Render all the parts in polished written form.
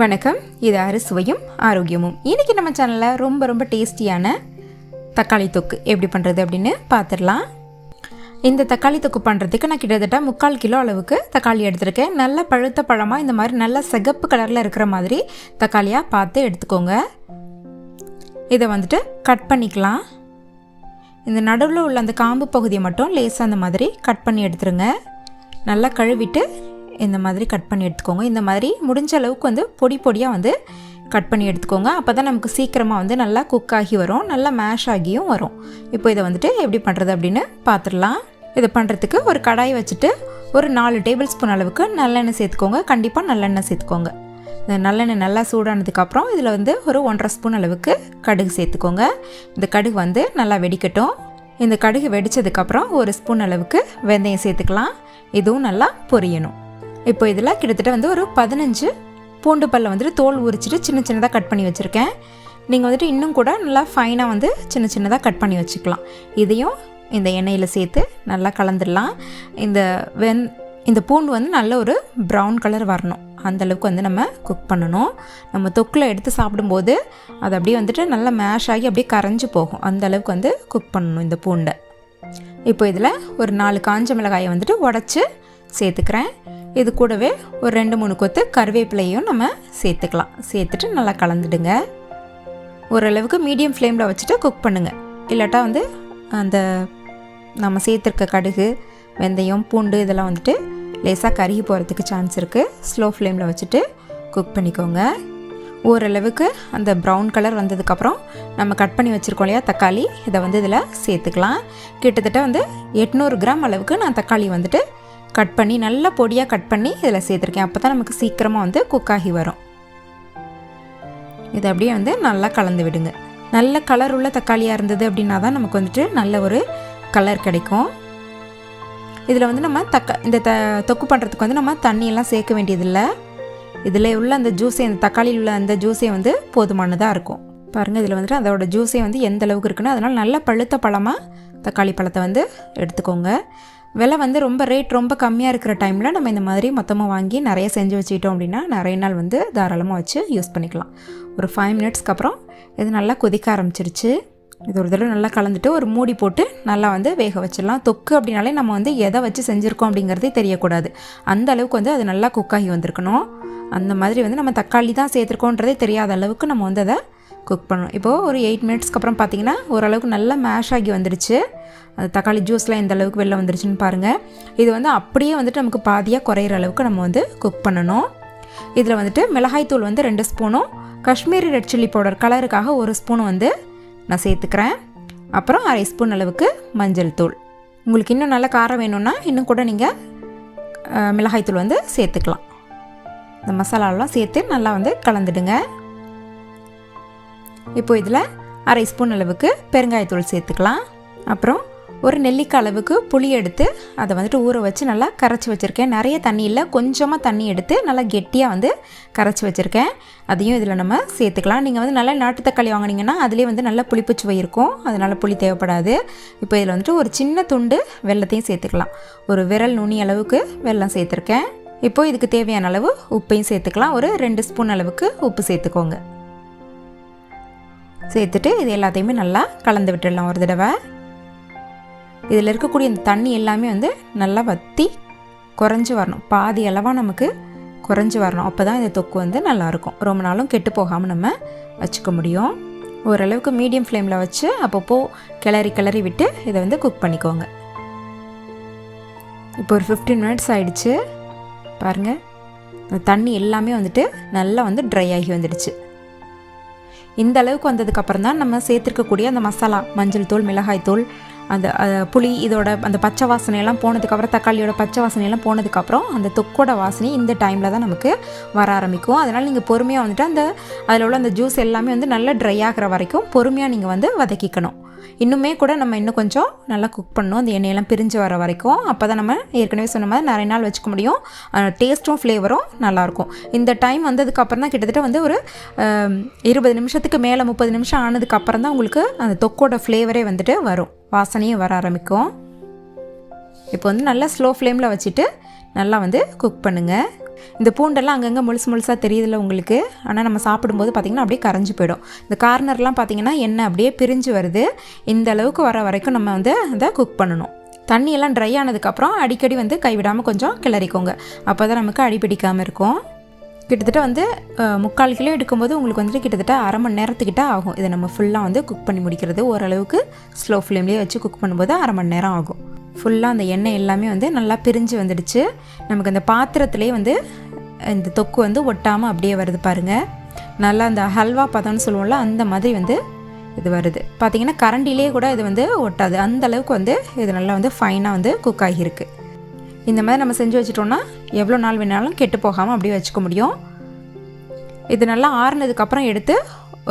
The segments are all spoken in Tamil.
வணக்கம், இது அறுசுவையும் ஆரோக்கியமும். இன்றைக்கி நம்ம சேனலில் ரொம்ப டேஸ்டியான தக்காளி தொக்கு எப்படி பண்ணுறது அப்படின்னு பார்த்துடலாம். இந்த தக்காளி தொக்கு பண்ணுறதுக்கு நான் கிட்டத்தட்ட 3/4 கிலோ அளவுக்கு தக்காளி எடுத்திருக்கேன். நல்ல பழுத்த பழமாக இந்த மாதிரி நல்ல சிகப்பு கலரில் இருக்கிற மாதிரி தக்காளியாக பார்த்து எடுத்துக்கோங்க. இதை கட் பண்ணிக்கலாம். இந்த நடுவில் உள்ள அந்த காம்பு பகுதியை மட்டும் லேசாக அந்த மாதிரி கட் பண்ணி எடுத்துருங்க. நல்லா கழுவிட்டு இந்த மாதிரி கட் பண்ணி எடுத்துக்கோங்க. இந்த மாதிரி முடிஞ்ச அளவுக்கு பொடி பொடியாக கட் பண்ணி எடுத்துக்கோங்க. அப்போ தான் நமக்கு சீக்கிரமாக நல்லா குக் ஆகி வரும், நல்லா மேஷ் ஆகியும் வரும். இப்போ இதை எப்படி பண்ணுறது அப்படின்னு பார்த்துடலாம். இதை பண்ணுறதுக்கு ஒரு கடாயை வச்சுட்டு ஒரு 4 டேபிள் ஸ்பூன் அளவுக்கு நல்லெண்ணெய் சேர்த்துக்கோங்க. கண்டிப்பாக நல்லெண்ணெய் சேர்த்துக்கோங்க. இந்த நல்லெண்ணெய் நல்லா சூடானதுக்கப்புறம் இதில் ஒரு 1.5 ஸ்பூன் அளவுக்கு கடுகு சேர்த்துக்கோங்க. இந்த கடுகு நல்லா வெடிக்கட்டும். இந்த கடுகு வெடித்ததுக்கப்புறம் 1 ஸ்பூன் அளவுக்கு வெந்தயம் சேர்த்துக்கலாம். இதுவும் நல்லா பொரியணும். இப்போ இதில் கிட்டத்தட்ட ஒரு 15 பூண்டு பல்லை தோல் உரிச்சிட்டு சின்னதாக கட் பண்ணி வச்சுருக்கேன். நீங்கள் இன்னும் கூட நல்லா ஃபைனாக சின்னதாக கட் பண்ணி வச்சுக்கலாம். இதையும் இந்த எண்ணெயில் சேர்த்து நல்லா கலந்துடலாம். இந்த பூண்டு நல்ல ஒரு ப்ரௌன் கலர் வரணும், அந்தளவுக்கு நம்ம குக் பண்ணணும். நம்ம தொக்கில் எடுத்து சாப்பிடும்போது அது அப்படியே நல்லா மேஷ் ஆகி அப்படியே கரைஞ்சி போகும். அந்தளவுக்கு குக் பண்ணணும் இந்த பூண்டை. இப்போ இதில் ஒரு 4 காஞ்ச மிளகாயை உடச்சி சேர்த்துக்கிறேன். இது கூடவே ஒரு 2-3 கொத்து கருவேப்பிலையும் நம்ம சேர்த்துக்கலாம். சேர்த்துட்டு நல்லா கலந்துடுங்க. ஓரளவுக்கு மீடியம் ஃப்ளேமில் வச்சுட்டு குக் பண்ணுங்கள். இல்லாட்டா அந்த நம்ம சேர்த்துருக்க கடுகு, வெந்தயம், பூண்டு இதெல்லாம் லேசாக கருகி போகிறதுக்கு சான்ஸ் இருக்குது. ஸ்லோ ஃப்ளேமில் வச்சுட்டு குக் பண்ணிக்கோங்க. ஓரளவுக்கு அந்த ப்ரௌன் கலர் வந்ததுக்கப்புறம் நம்ம கட் பண்ணி வச்சுருக்கோம் இல்லையா தக்காளி, இதை இதில் சேர்த்துக்கலாம். கிட்டத்தட்ட 800 கிராம் அளவுக்கு நான் தக்காளி கட் பண்ணி நல்லா பொடியாக கட் பண்ணி இதில் சேர்த்துருக்கேன். அப்போ தான் நமக்கு சீக்கிரமாக குக் ஆகி வரும். இதை அப்படியே நல்லா கலந்து விடுங்க. நல்ல கலர் உள்ள தக்காளியாக இருந்தது அப்படின்னா தான் நமக்கு நல்ல ஒரு கலர் கிடைக்கும். இதில் நம்ம இந்த தொக்கு பண்ணுறதுக்கு நம்ம தண்ணியெல்லாம் சேர்க்க வேண்டியதில்லை. இதில் உள்ள அந்த ஜூஸே, அந்த தக்காளியில் உள்ள அந்த ஜூஸே போதுமானதாக இருக்கும். பாருங்கள், இதில் அதோட ஜூஸே எந்த அளவுக்கு இருக்குன்னு. அதனால் நல்ல பழுத்த பழமாக தக்காளி பழத்தை எடுத்துக்கோங்க. விலை ரொம்ப ரேட் ரொம்ப கம்மியாக இருக்கிற டைமில் நம்ம இந்த மாதிரி மொத்தமாக வாங்கி நிறைய செஞ்சு வச்சுக்கிட்டோம் அப்படின்னா நிறைய நாள் தாராளமாக வச்சு யூஸ் பண்ணிக்கலாம். ஒரு 5 மினிட்ஸ்க்கு அப்புறம் இது நல்லா கொதிக்க ஆரம்பிச்சிருச்சு. இது ஒரு தடவை நல்லா கலந்துட்டு ஒரு மூடி போட்டு நல்லா வேக வச்சிடலாம். தொக்கு அப்படின்னாலே நம்ம எதை வச்சு செஞ்சுருக்கோம் அப்படிங்கிறதே தெரியக்கூடாது. அந்த அளவுக்கு அது நல்லா குக்காகி வந்திருக்கணும். அந்த மாதிரி நம்ம தக்காளி தான் சேர்த்துருக்கோன்றதே தெரியாத அளவுக்கு நம்ம அதை குக் பண்ணணும். இப்போது ஒரு 8 மினிட்ஸ்க்கு அப்புறம் பார்த்திங்கன்னா ஓரளவுக்கு நல்லா மேஷ் ஆகி வந்துடுச்சு. அது தக்காளி ஜூஸ்லாம் எந்த அளவுக்கு வெளில வந்துருச்சுன்னு பாருங்கள். இது அப்படியே நமக்கு பாதியாக குறையிற அளவுக்கு நம்ம குக் பண்ணணும். இதில் மிளகாய்த்தூள் 2 ஸ்பூனும், காஷ்மீரி ரெட் சில்லி பவுடர் கலருக்காக 1 ஸ்பூனும் நான் சேர்த்துக்கிறேன். அப்புறம் 1/2 ஸ்பூன் அளவுக்கு மஞ்சள் தூள். உங்களுக்கு இன்னும் நல்லா காரம் வேணும்னா இன்னும் கூட நீங்கள் மிளகாய்த்தூள் சேர்த்துக்கலாம். இந்த மசாலாலாம் சேர்த்து நல்லா கலந்துடுங்க. இப்போ இதில் 1/2 ஸ்பூன் அளவுக்கு பெருங்காயத்தூள் சேர்த்துக்கலாம். அப்புறம் ஒரு நெல்லிக்காய் அளவுக்கு புளி எடுத்து அதை ஊற வச்சு நல்லா கரைச்சி வச்சுருக்கேன். நிறைய தண்ணி இல்லை, கொஞ்சமாக தண்ணி எடுத்து நல்லா கெட்டியாக கரைச்சி வச்சுருக்கேன். அதையும் இதில் நம்ம சேர்த்துக்கலாம். நீங்கள் நல்லா நாட்டு தக்காளி வாங்கினீங்கன்னா அதிலே நல்லா புளிப்புச்சுவை இருக்கும், அதனால் புளி தேவைப்படாது. இப்போ இதில் ஒரு சின்ன துண்டு வெல்லத்தையும் சேர்த்துக்கலாம். ஒரு விரல் நுனி அளவுக்கு வெல்லம் சேர்த்துருக்கேன். இப்போது இதுக்கு தேவையான அளவு உப்பையும் சேர்த்துக்கலாம். ஒரு 2 ஸ்பூன் அளவுக்கு உப்பு சேர்த்துக்கோங்க. சேர்த்துட்டு இது எல்லாத்தையுமே நல்லா கலந்து விட்டுடலாம் ஒரு தடவை. இதில் இருக்கக்கூடிய இந்த தண்ணி எல்லாமே நல்லா வற்றி குறைஞ்சி வரணும். பாதி அளவாக நமக்கு குறைஞ்சி வரணும். அப்போ தான் இந்த தொக்கு நல்லாயிருக்கும். ரொம்ப நாளும் கெட்டு போகாமல் நம்ம வச்சுக்க முடியும். ஓரளவுக்கு மீடியம் ஃப்ளேமில் வச்சு அப்பப்போ கிளறி விட்டு இதை குக் பண்ணிக்கோங்க. இப்போ ஒரு 15 மினிட்ஸ் ஆகிடுச்சு. பாருங்கள், இந்த தண்ணி எல்லாமே நல்லா ட்ரை ஆகி வந்துடுச்சு. இந்த அளவுக்கு வந்ததுக்கப்புறம் தான் நம்ம சேர்த்துருக்கக்கூடிய அந்த மசாலா, மஞ்சள் தூள், மிளகாய் தூள், அந்த புளி, இதோட அந்த பச்சை வாசனையெல்லாம் போனதுக்கப்புறம், தக்காளியோட பச்சை வாசனையெல்லாம் போனதுக்கப்புறம் அந்த தொக்கோட வாசனை இந்த டைமில் தான் நமக்கு வர ஆரம்பிக்கும். அதனால் நீங்கள் பொறுமையாக அந்த அதில் உள்ள அந்த ஜூஸ் எல்லாமே நல்லா ட்ரை ஆகிற வரைக்கும் பொறுமையாக நீங்கள் வதக்கிக்கணும். இன்னுமே கூட நம்ம இன்னும் கொஞ்சம் நல்லா குக் பண்ணணும், அந்த எண்ணெயெல்லாம் பிரிஞ்சு வர வரைக்கும். அப்போ தான் நம்ம ஏற்கனவே சொன்ன மாதிரி நிறைய நாள் வச்சுக்க முடியும். டேஸ்ட்டும் ஃப்ளேவரும் நல்லாயிருக்கும். இந்த டைம் வந்ததுக்கப்புறம் தான் கிட்டத்தட்ட ஒரு 20 நிமிஷத்துக்கு மேலே 30 நிமிஷம் ஆனதுக்கப்புறம் தான் உங்களுக்கு அந்த தொக்கோட ஃப்ளேவரே வரும், வாசனையும் வர ஆரம்பிக்கும். இப்போ வந்து நல்லா ஸ்லோ ஃப்ளேமில் வச்சுட்டு நல்லா வந்து குக் பண்ணுங்கள். இந்த பூண்டெல்லாம் அங்கங்கே முழுசாக தெரியுதில்ல உங்களுக்கு, ஆனால் நம்ம சாப்பிடும்போது பார்த்திங்கன்னா அப்படியே கரைஞ்சி போயிடும். இந்த கார்னர்லாம் பார்த்திங்கன்னா எண்ணெய் அப்படியே பிரிஞ்சு வருது. இந்த அளவுக்கு வர வரைக்கும் நம்ம வந்து அதை குக் பண்ணணும். தண்ணியெல்லாம் ட்ரை ஆனதுக்கப்புறம் அடிக்கடி வந்து கைவிடாமல் கொஞ்சம் கிளறிக்கோங்க. அப்போ தான் நமக்கு அடி பிடிக்காமல் இருக்கும். கிட்டத்தட்ட வந்து 3/4 கிலோ எடுக்கும்போது உங்களுக்கு வந்துட்டு கிட்டத்தட்ட அரை மணி நேரத்துக்கிட்ட ஆகும். இதை நம்ம ஃபுல்லாக வந்து குக் பண்ணி முடிக்கிறது. ஓரளவுக்கு ஸ்லோ ஃப்ளேம்லேயே வச்சு குக் பண்ணும்போது அரை மணி நேரம் ஆகும். ஃபுல்லாக அந்த எண்ணெய் எல்லாமே வந்து நல்லா பிரிஞ்சு வந்துடுச்சு. நமக்கு அந்த பாத்திரத்துலேயே வந்து இந்த தொக்கு வந்து ஒட்டாமல் அப்படியே வருது பாருங்கள். நல்லா அந்த ஹல்வா பதம்னு சொல்லுவோம்ல, அந்த மாதிரி வந்து இது வருது. பார்த்திங்கன்னா கரண்டிலே கூட இது வந்து ஒட்டாது. அந்த அளவுக்கு வந்து இது நல்லா வந்து ஃபைனாக வந்து குக் ஆகியிருக்கு. இந்த மாதிரி நம்ம செஞ்சு வச்சிட்டோம்னா எவ்வளோ நாள் வேணாலும் கெட்டு போகாமல் அப்படியே வச்சுக்க முடியும். இது நல்லா ஆறுனதுக்கப்புறம் எடுத்து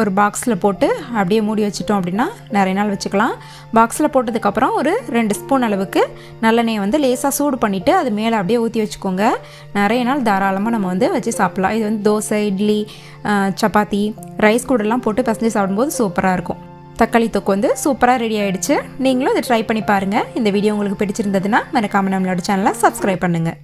ஒரு பாக்ஸில் போட்டு அப்படியே மூடி வச்சிட்டோம் அப்படின்னா நிறைய நாள் வச்சுக்கலாம். பாக்ஸில் போட்டதுக்கப்புறம் ஒரு 2 ஸ்பூன் அளவுக்கு நல்லெண்ணெயை வந்து லேசாக சூடு பண்ணிவிட்டு அது மேலே அப்படியே ஊற்றி வச்சுக்கோங்க. நிறைய நாள் தாராளமாக நம்ம வந்து வச்சு சாப்பிட்லாம். இது வந்து தோசை, இட்லி, சப்பாத்தி, ரைஸ் கூடலாம் போட்டு பசஞ்சு சாப்பிடும்போது சூப்பராக இருக்கும். தக்காளி தொக்கு வந்து சூப்பராக ரெடி ஆகிடுச்சு. நீங்களும் இதை ட்ரை பண்ணி பாருங்கள். இந்த வீடியோ உங்களுக்கு பிடிச்சிருந்ததுன்னா மறக்காம நம்மளோட சேனலை சப்ஸ்கிரைப் பண்ணுங்கள்.